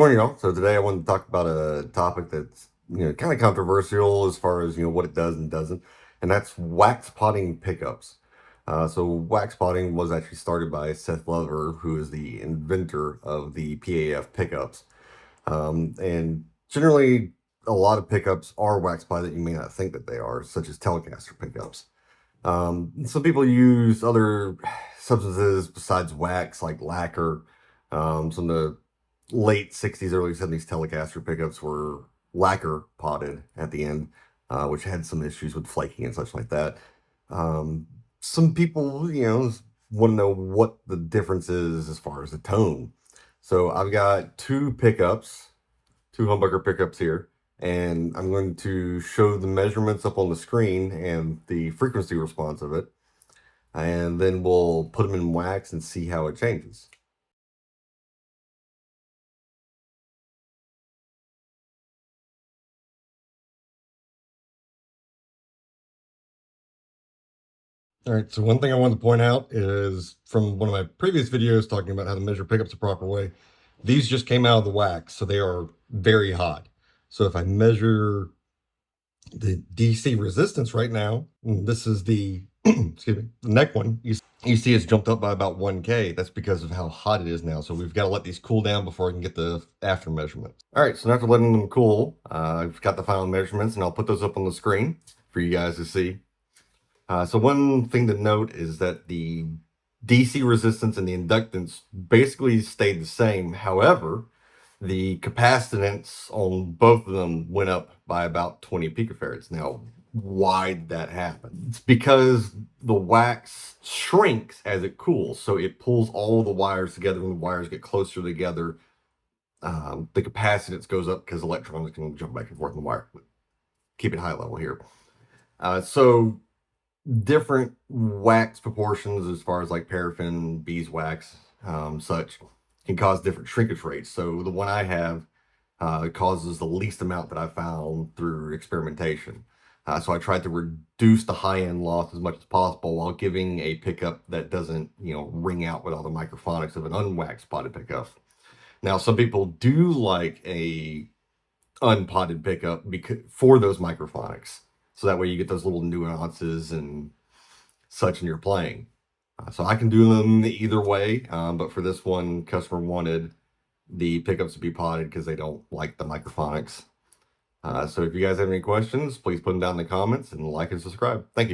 Morning, y'all. So today I want to talk about a topic that's kind of controversial as far as what it does and doesn't, and that's wax potting pickups. So wax potting was actually started by Seth Lover, who is the inventor of the PAF pickups. And generally, a lot of pickups are wax potted that you may not think that they are, such as Telecaster pickups. Some people use other substances besides wax, like lacquer. Some of the late 60s, early 70s Telecaster pickups were lacquer potted at the end, which had some issues with flaking and such like that. Um, some people, want to know what the difference is as far as the tone. So I've got two pickups, two humbucker pickups here, and I'm going to show the measurements up on the screen and the frequency response of it, and then we'll put them in wax and see how it changes. All right, so one thing I wanted to point out is from one of my previous videos talking about how to measure pickups the proper way, these just came out of the wax, so they are very hot. So if I measure the DC resistance right now, and this is the, excuse me, the neck one, you see it's jumped up by about 1K. That's because of how hot it is now. So we've got to let these cool down before I can get the after measurements. All right, so after letting them cool, I've got the final measurements, and I'll put those up on the screen for you guys to see. So one thing to note is that the DC resistance and the inductance basically stayed the same. However, the capacitance on both of them went up by about 20 picofarads. Now, why did that happen? It's because the wax shrinks as it cools. So it pulls all the wires together. When the wires get closer together, the capacitance goes up because electrons can jump back and forth in the wire. Keep it high level here. So different wax proportions as far as like paraffin, beeswax, such can cause different shrinkage rates. So the one I have causes the least amount that I found through experimentation. So I tried to reduce the high-end loss as much as possible while giving a pickup that doesn't, ring out with all the microphonics of an unwaxed potted pickup. Now, some people do like a unpotted pickup for those microphonics. So that way you get those little nuances and such in your playing. So I can do them either way, but for this one, customer wanted the pickups to be potted because they don't like the microphonics. So if you guys have any questions, please put them down in the comments and like and subscribe. Thank you.